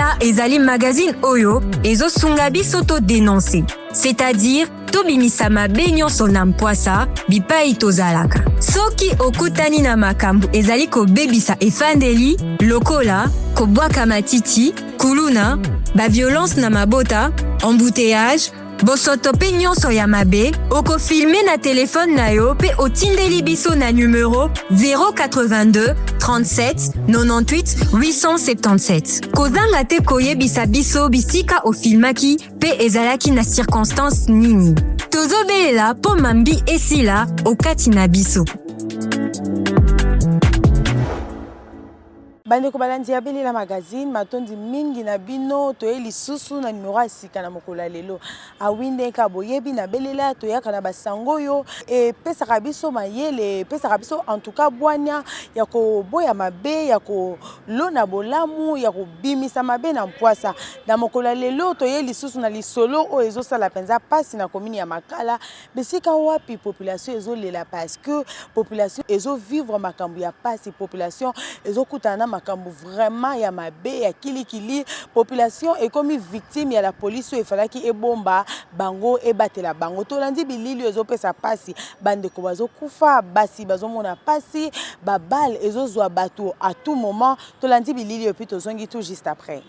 Papa ezali magazine oyo ezosunga biso to dénoncer, c'est-à-dire tobimisa mabe nyonso na mpwasa bipai tozalaka. Soki okutani na makambo ezali kobebisa efandeli lokola kobwaka matiti, kuluna, violence na mabota, embouteillage, bosoto pe nyonso ya mabe, okofilme na telefone na yo pe otindeli biso na numero 082 37 98 877. Kozanga te koyebisa biso bisika ofilmaki pe ezalaki na circonstance nini. Tozobelela po mambi esila okati na biso. Bande ko balandi ya Belela magazine matondi mingi na bino toye lisusu na numero asika na mokolo lelo awinde ka boyebi na Belela toyaka na basango yo e pesa kabiso mayele pesa kabiso en tout cas bwanya ya ko boya mabe ya ko lona bolamu ya ko bimisa mabe na mpwasa na mokolo lelo toye lisusu na lisolo o ezo sala penza pasi na commune ya Makala bisika wapi population ezo lela parce que population ezo vivre makambu ya pasi population ezo kutana makambu vraiment ya mabe ya kilikili population est comme victime ya la police et fallait ki ebomba bango ebatela bango tolandi bilili ezo pesa pasi bande ko bazo kufa basi bazo mona pasi babal ezo zwa bato à tout moment tolandi bilili et puis tozongi tout juste après.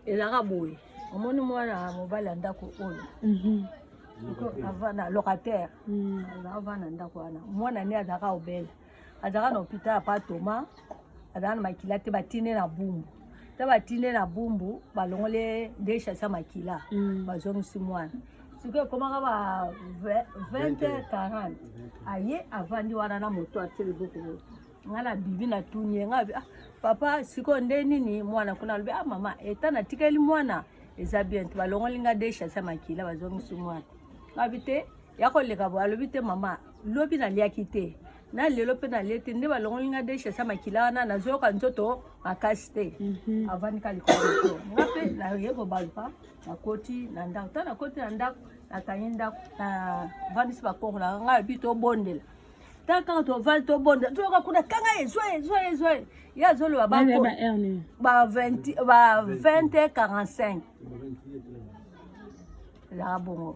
Elaka boye omoni mwana mobali andako oyo avana locataire avana ndako wana mwana ne azaka obele azaka na hôpital pa Thomas azaka na makila te batine na bumbu te batine na bumbu balongole de chassa makila bazongisi mwana siko komaka ba 20h40 aye avandi wana na moto atele boko ngala bibi na tunye ngabi papa siko nde nini mwana kuna lobi mama etana tikeli mwana eza bien balongolinga de chassa makila bazongisi mwana ngabite yakoleka bo alobite mama lobi na liaki te na lelo pe na lete nde balongolinga de chassa makila wana nazoyoka nzoto makasi te avani kalikoto ngape na yeko balpa na koti na ndako tana koti na ndako na kanyenda na vandisi bakoko na ngabi to bondela taka to val to bonda to ka kuna kanga zoe ya zolo babako ba 20h45 la bongo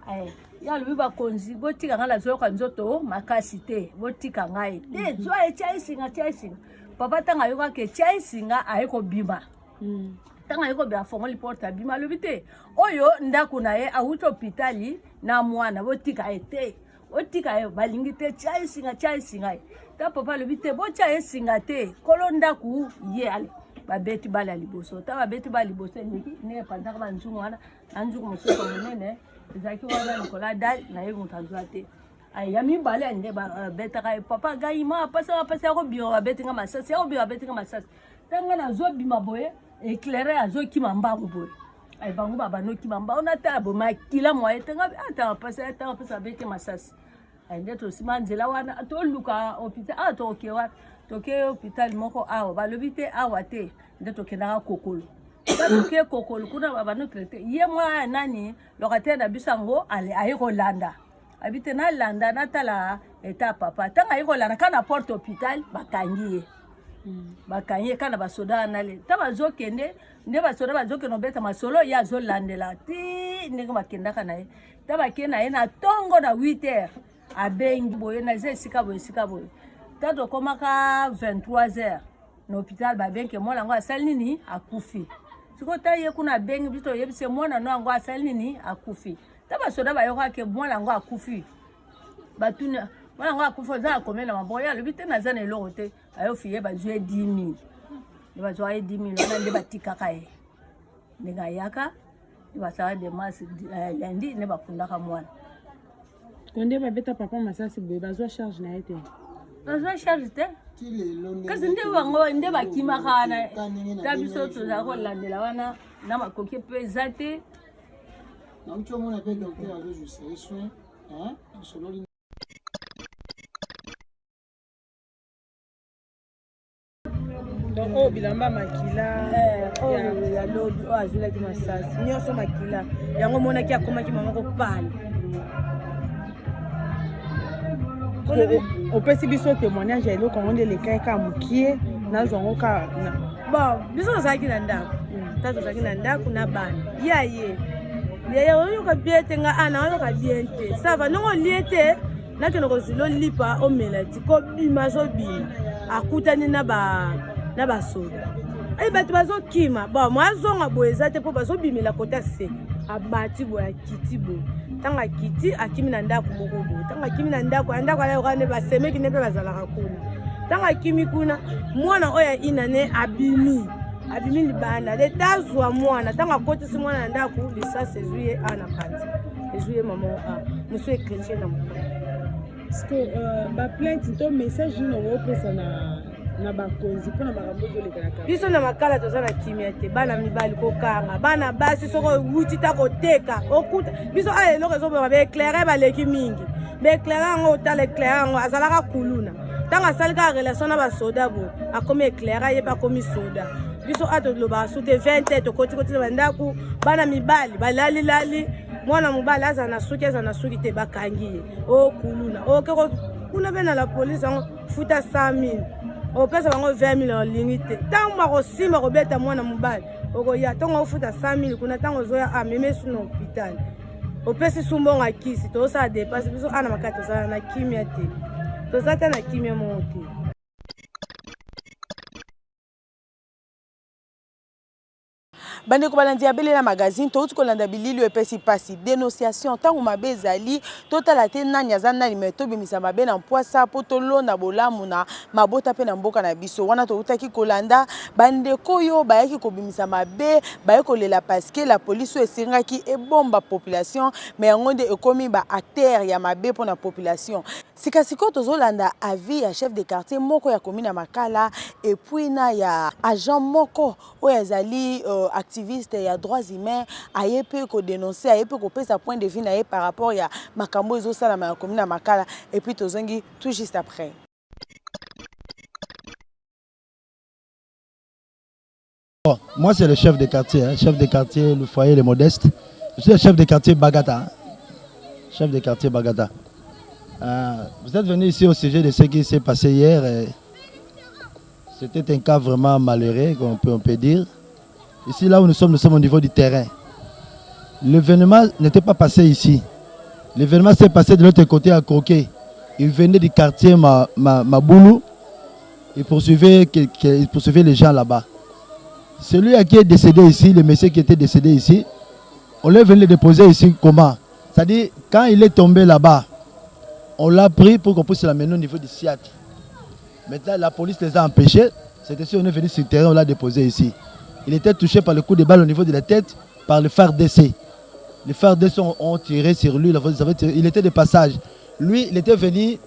ay ya lubi ba konzi botika ngala zoka nzoto makasi te botika ngai te zoe chaisinga papa tanga yoka ke chaisinga ayeko bima tanga yoko bia fongoli porta bima lobite oyo ndako na ye awuto hôpitali na mwana botika ete otika ye balingi te chaisinga ta papa lobite bo chaisinga te kolo ndaku ye ale babeti bala liboso ta babeti bala liboso ne pandaka banzungu wana anzungu mosusu monene ezaki wana Nicolas dal na ye mutanzwa te ay yami bala nde ba betaka papa gaima pasa ko bio babetinga masasi tanga na zo bima boye éclairer azo ki mambangu boye ay bangu baba no ki mamba ona ta bo makila moye tanga ata pasa beti masasi ay ndeto simanzela wana to luka hôpital to kewa toke hôpital moko awa balobite awa te ndeto kenaka kokolo toke kokolo kuna baba no traité ye mwa nani locataire na bisango ale ayiko landa abite na landa na tala eta papa tanga ayiko landa kana porte hôpital bakangiye bakangiye kana basoda na le ta bazokende nde basoda bazokeno beta masolo ya zo landela ti ndenge bakenda kana ye ta bakena ye na tongo na 8h abengi boye na sika boye tato komaka 23h na hôpital babenke mwana ngo asali nini akufi siko taye kuna bengi bito yebise mwana no ngo asali nini akufi taba soda bayoka ke mwana ngo akufi batuna mwana ngo akufi za komela maboya lobite na zana elote ayo fiye bazwe 10000 ne bazwa 10000 na nde batika kae ninga yaka basawa de mas lundi ne bakundaka mwana konde babeta papa masasi boye bazwa charge na ete bazwa charge te kasi nde bango nde bakima kana tabiso toza kolandela wana na makoki peza te na mtu mwana pe docteur azo juste soin solo donc o bilamba makila ya lobi o azulaki masasi nyonso makila yango monaki akomaki mama kopala opesi biso témoignage ya eloko yango nde lekai ka mokie nazwa yango ka bon biso tozalaki na ndako ta tozalaki na ndako na bana ye oyoka bien te nga ana oyoka bien te sava ndongo olie te nakende kozila olipa omela ti kobima azobima akutani na basoda bato bazokima bon mwazonga boye eza te mpo bazobimela kota se abati boye akiti boye ntango akiti akimi na ndako moko boye ntango akimi na ndako alayoka nde basemeki nde mpe bazalaka kuna ntango akimi kuna mwana oyo inane abimi libanda leta azwa mwana ntango akotisi mwana na ndako lisasi ezwi ye ana kanzi ezwi ye mama mosu ekretien na mokolo parceke baplainte to message nini okopesa na bakonzi mpona makambo ezolekanaka biso na makala toza na kimia te bana mibali kokanga bana basi soko wuti ta koteka okuta biso eloko ezoboma baeklere baleki mingi baeklere yango otala eklere yango azalaka kuluna ntango asali kaka relation na basoda boye akomi eklere ye mpe akomi soda biso atolobaka su te 20 tokoti na bandako bana mibali balalilali mwana mobali aza na suki te bakangi ye okuluna okeko kuna mpe na la polise yango futa 100 000 opesa bango 20 000 olingi te ntango bakosimba kobeta mwana mobali okoya ntango ofuta 100 000 kuna ntango ozoya ameme su na hôpital opesi su mbongo kisi tozosala depase biso ana makati tozala na kimia te toza te na kimia moko te. bandeko balandi ya belela magazine touti kolanda bilili epesi pasi dénonciation ntango mabe ezali totala te nani aza nani me tobimisa mabe na mpwasa mpo tolonda bolamu na mabota mpe na mboka na biso wana toutaki kolanda bandeko oyo bayaki kobimisa mabe baye kolela paske la polisi oyo esengaki ebomba population me yango nde ekomi baacteur ya mabe mpo na population sikasikoyo tozolanda avis ya chef de quartier moko ya komina Makala epuis na ya agent moko oyo ezali activiste ya droits humains aye pe ko dénoncer aye pe ko pesa point de vue na ye par rapport ya makambo ezosala na komina Makala et puis tozongi tout juste après. Bon, moi c'est le chef de quartier, chef de quartier le foyer les modestes. Je suis le chef de quartier Bagata. Chef de quartier Bagata. Vous êtes venu ici au sujet de ce qui s'est passé hier. C'était un cas vraiment malheureux, on peut dire. Ici, là où nous sommes au niveau du terrain. L'événement n'était pas passé ici. L'événement s'est passé de l'autre côté à Croquet. Il venait du quartier Maboulou. Il poursuivait les gens là-bas. Celui qui est décédé ici, le monsieur qui était décédé ici, on l'a venu le déposer ici comment? C'est-à-dire, quand il est tombé là-bas, on l'a pris pour qu'on puisse l'amener au niveau du SIAT. Maintenant, la police les a empêchés. C'était si on est venu sur le terrain, on l'a déposé ici. Il était touché par le coup de balle au niveau de la tête par le phare d'essai. Les phares d'essai ont tiré sur lui. Il était de passage. Lui, il était venu,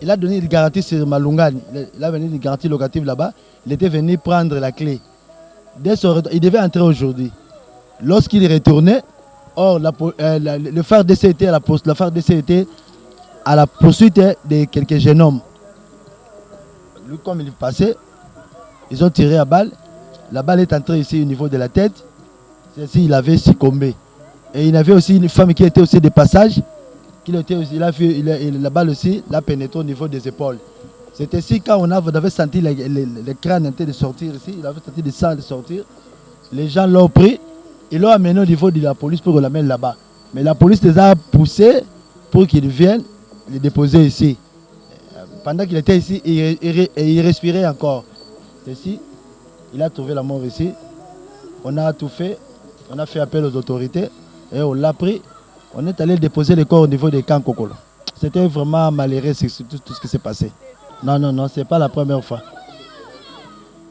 il a donné une garantie sur Malungani. Il a donné une garantie locative là-bas. Il était venu prendre la clé. Il devait entrer aujourd'hui. Lorsqu'il est retourné, or, le phare d'essai était à la poursuite de quelques jeunes hommes. Lui, comme il est passé, ils ont tiré à balle. La balle est entrée ici au niveau de la tête. Celle-ci, il avait succombé. Et il y avait aussi une femme qui était aussi de passage. La balle aussi l'a pénétré au niveau des épaules. C'était ici quand on avait senti le crâne en train de sortir ici. Il avait senti le sang de sortir. Les gens l'ont pris. Ils l'ont amené au niveau de la police pour l'amener là-bas. Mais la police les a poussés pour qu'ils viennent les déposer ici. Pendant qu'il était ici, il respirait encore. Ici, il a trouvé la mort ici. On a tout fait. On a fait appel aux autorités. Et on l'a pris. On est allé déposer le corps au niveau des camps Kokolo. C'était vraiment malheureux tout ce qui s'est passé. Non, ce n'est pas la première fois.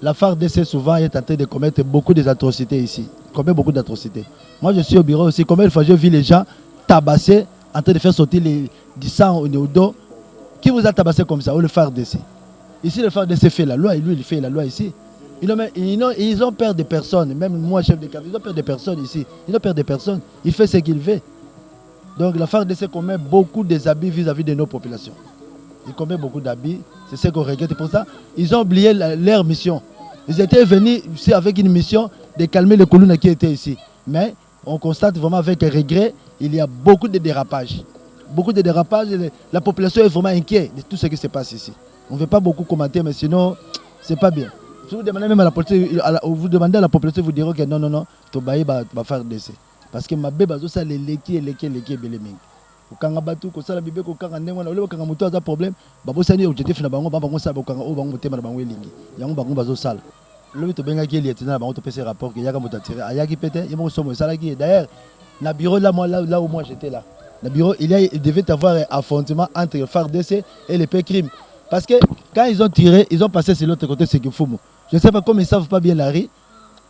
La FARDC souvent est en train de commettre beaucoup d'atrocités ici. Il commet beaucoup d'atrocités. Moi je suis au bureau aussi. Combien de fois j'ai vu les gens tabasser, en train de faire sortir du sang au dos. Qui vous a tabassé comme ça? Ou le FARDC? Ici le FARDC fait la loi et lui il fait la loi ici. Ils ont peur de personne. Même moi chef de quartier, ils ont peur de personne ici. Ils ont peur de personne. Il fait ce qu'il veut. Donc la FARDC commet beaucoup des abus vis-à-vis de nos populations. Ils commettent beaucoup d'abus. C'est ce qu'on regrette. Pour ça, ils ont oublié leur mission. Ils étaient venus ici avec une mission de calmer les colonnes qui étaient ici. Mais on constate vraiment avec regret, il y a beaucoup de dérapages. beaucoup de dérapages. La population est vraiment inquiète de tout ce qui se passe ici. On ne veut pas beaucoup commenter, mais sinon, c'est pas bien. Si vous demandez même à la police, vous demandez à la population, vous direz que non, Tobaï va faire décès. Parce que ma bébé, ça les leki, beleming. Quand batu ko sala bibe ko kanga ndengwa na ole kanga muto aza problème babo sani objectif na bango bango sala kanga o bango motema na bango elingi yango bango bazo sala le to benga ki lieutenant na bango to pese rapport que yaka muto tiré ayaki pété yemo somo sala ki d'ailleurs na bureau là où moi j'étais là na bureau il devait avoir un affrontement entre le FARDC et les crime parce que quand ils ont tiré ils ont passé sur l'autre côté c'est que Fumo je ne sais pas comment ils savent pas bien la rue.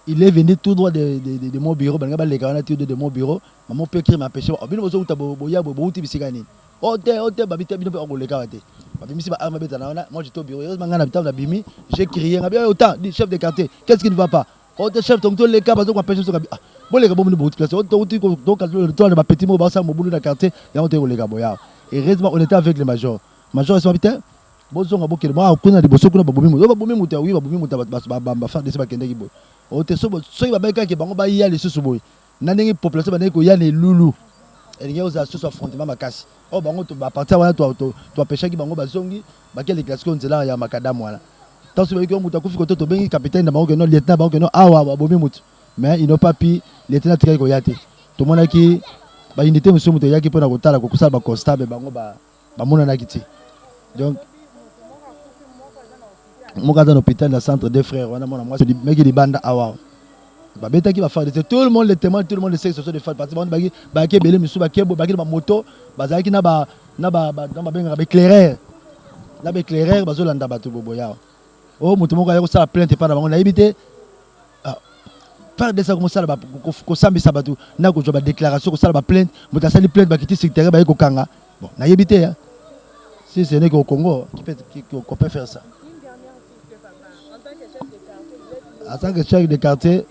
Il est venu tout droit de mon bureau. De mon bureau. Maman peut crime empêché. Moi j'étais au bureau. J'ai crié. Autant, chef de quartier, qu'est-ce qui ne va pas? Chef, donc tous les cas, donc empêché. Bon, les gars, et heureusement, on était avec le major. Major, c'est bozonga bokele ba kuna liboso kuna babomi muta babomi muta oui babomi muta ba faire des bakende ki boy o te so ba beka ke bango ba ya les susu boy na ndenge population ba ndeko ya les loulou et les gens so affrontement makasi o bango to ba partir wana to pêcher ki bango bazongi ba ke les classiques nzela ya makadamu wana tant so ba muta kufi ko to bengi capitaine na bango ke non lieutenant bango ke non awa babomi muta mais ils n'ont pas pu lieutenant tika ko yate to mona ki ba unité muso muta yaki pona ko tala ko kusala ba constat bango ba mona na kiti donc moi dans l'hôpital dans le centre des frères on a mon moi c'est des mecs qui banda awa ba beta qui va faire tout le monde les témoins tout le monde sait que ce sont des femmes parce que ba ke belé misu ba ke bo ba ke ba moto ba zaki na ba benga ba éclaireur na ba éclaireur ba zo landa ba to bobo ya oh moto moko ayako sala plainte pa na bango na yibité faire de ça comme ça ba ko sambisa ba to na ko ba déclaration ko sala ba plainte moto sali plainte ba kiti secteur ba ko kanga bon na yibité si ce n'est qu'au Congo qu'on peut faire ça. En tant que chef de quartier,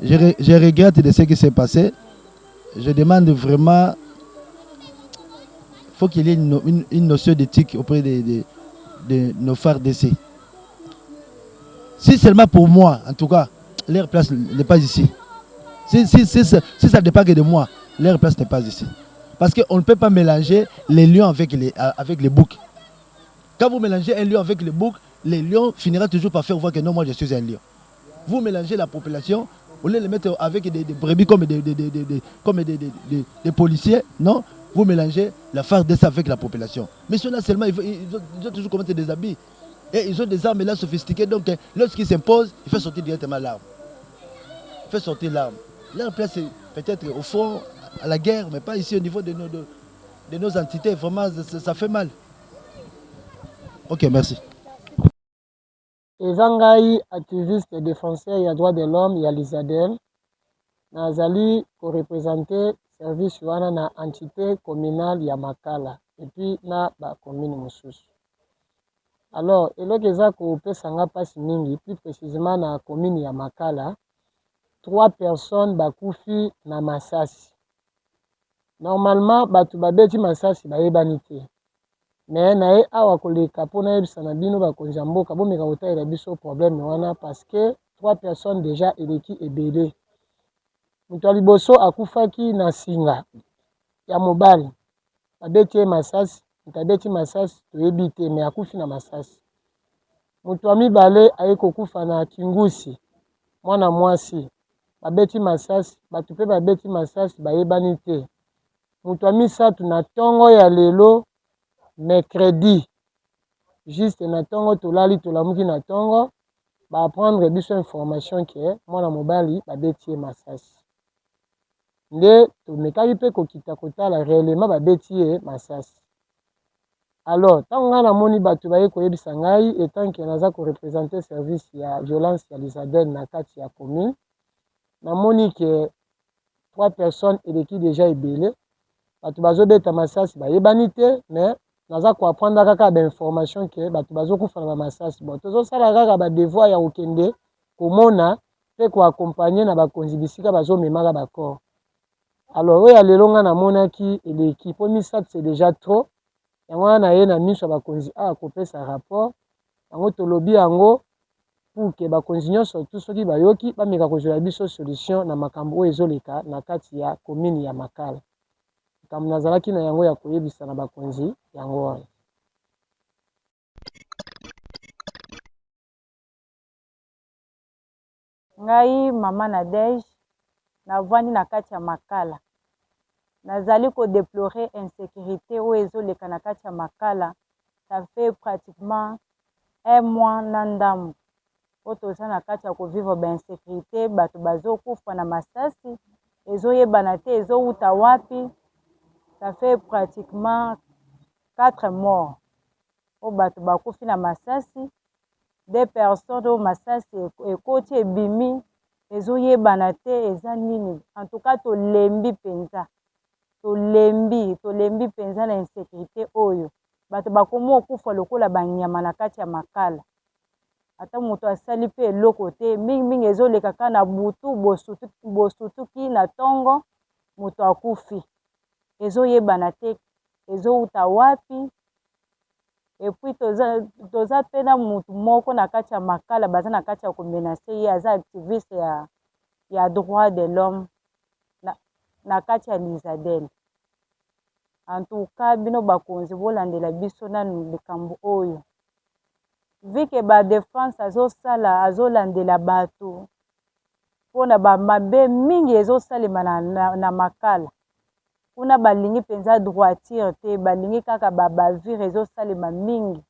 je regrette de ce qui s'est passé. Je demande vraiment, il faut qu'il y ait une notion d'éthique auprès de nos frères d'essai. Si seulement pour moi, en tout cas, leur place n'est pas ici. Si ça dépend que de moi, leur place n'est pas ici. Parce qu'on ne peut pas mélanger les lions avec les boucs. Quand vous mélangez un lion avec le bouc, le lion finira toujours par faire voir que non, moi je suis un lion. Vous mélangez la population, au lieu de les mettre avec des brebis comme des policiers, non, vous mélangez la FARDC avec la population. Mais ceux-là seulement, ils ont toujours commettre des habits. Et ils ont des armes là sophistiquées, donc lorsqu'ils s'imposent, il fait sortir directement l'arme. Il fait sortir l'arme. Leur place est peut-être au fond, à la guerre, mais pas ici au niveau de nos entités. Vraiment, ça fait mal. Ok, merci. Ezangai, activiste et défenseur des droits de l'homme, il y a l'Isadel. Nazali pour représenter service wana na entité communale ya Makala et puis na ba commune mosusu. Alors, eloko eza ko pesanga pasi mingi, plus précisément na commune ya Makala, 3 personnes bakufi na masasi. Normalement, batu babeti masasi bayebani te. Mais nae awa koleka pona yebisa na bino bakonzi ya mboka bomeka kotalela biso problème wana parce que 3 personnes déjà eleki ebele. Moto ya liboso akufaki na singa ya mobali. Babeti ye masasi, moto abeti masasi toyebi te mais akufi na masasi. Moto ya mibale aye kokufa na kingusi mwana mwasi. Babeti masasi, batu pe babeti masasi bayebani te. Moto ya misato na tongo ya lelo mercredi juste na tongo tolali tolamuki na tongo ba prendre biso information ke mwana mobali babeti ye masasi nde tomekaki mpe kokita kotala réellement babeti ye masasi. Alors ntango ngai namoni bato baye koyebisa ngai etant ke naza korepresente service ya violence ya l'Isadel na kati ya commune namoni ke 3 personnes eleki déjà ebele bato bazobeta masasi bayebani te mais naza koapprendre kaka bainformation ke bato bazokufa na bamasasi bon tozosala kaka badevoir ya kokende komona mpe koakompagne na bakonzi bisika bazomemaka bacor. Alors oyo ya lelo nga namonaki eleki mpo misato c'est déjà trop yango wana naye na miso ya bakonzi kopesa rapport yango tolobi yango pour ke bakonzi nyonso tu soki bayoki bameka kozwela biso solution na makambo oyo ezoleka na kati ya commune ya Makala. makambo nazalaki na yango ya koyebisa na bakonzi yango wana. Ngai mama Nadege navandi na kati ya makala. Nazali ko déplorer insécurité oyo ezoleka na kati ya makala. Ça fait pratiquement 1 mois na ndambo. Po toza na kati ya kovivre ba insécurité, bato bazokufa na masasi, ezoyebana te ezouta wapi. Ça fait pratiquement 4 morts. Po bato bakufi na masasi, 2 personnes au masasi ekoti ebimi, ezoyebana te eza nini. En tout cas tolembi penza. Tolembi penza na insécurité oyo. Bato bakomo okufa lokola banyama na kati ya makala. Ata moto asali pe eloko te, mingi ezoleka kaka na butu bosutuki na tongo moto akufi. Ezoyebana te ezouta wapi. Epuis toza pe na mutu moko na kati ya makala baza na kati ya komenase ye aza activiste ya droit de l'homme na kati ya Lizadel. En tout cas bino bakonzi bolandela biso nanu likambo oyo. Vu que ba défense azolandela bato mpona bamabe mingi ezosalema na makala. Kuna balingi penza droiture te, balingi kaka bavire ezosalema mingi.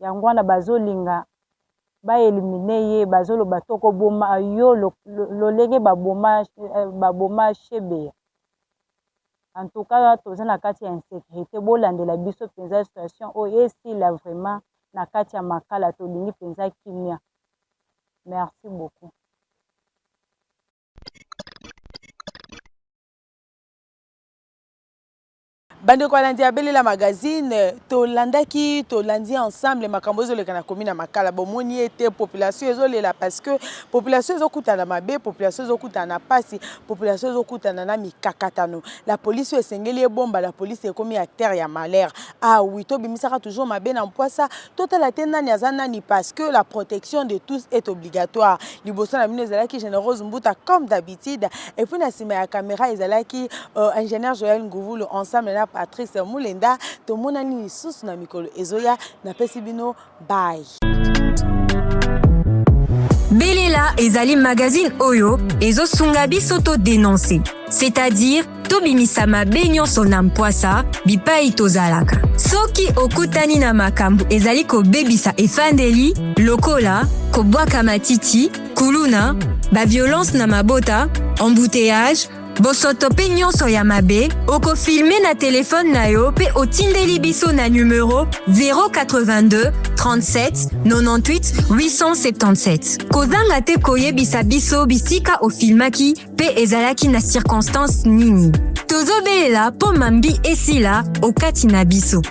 Yango wana bazolinga baelimine ye, bazoloba toko boma yo lolenge baboma shebe. En tout cas toza na kati ya insécurité bolandela biso penza situation oyo esila vraiment na kati ya makala tolingi penza kimia. Merci beaucoup. Bande kwa landi abelela magazine tolandi ensemble makambo ezoleka na commune makala bomoni ete population ezolela parce que population ezokutana mabe, population ezokutana pasi, population ezokutana na mikakatano. La police esengeli ebomba, la police ekomi acteur ya malheur. Ah oui, to bimisaka toujours mabe na mpoasa, totala tena ni azanani parce que la protection de tous est obligatoire. Liboso na bino ezalaki Généreuse Mbuta comme d'habitude et puis na sima ya caméra ezalaki ingénieur Joël Ngouvulu ensemble na Patrice Moulenda to monani ni susu na mikolo ezoya na pesi bino bye. Belela ezali magazine oyo ezo sunga biso to dénoncer, c'est-à-dire tobimisa mabe nyonso na mpwasa bipai tozalaka. Soki okutani na makambo ezali kobebisa efandeli lokola kobwaka matiti, kuluna, ba violence na mabota, embouteillage, bosoto pe nyonso ya mabe, okofilme na telefone na yo pe otindeli biso na numero 082 37 98 877. Kozanga te koyebisa biso bisika ofilmaki pe ezalaki na circonstance nini. Tozobelela po mambi esila okati na biso.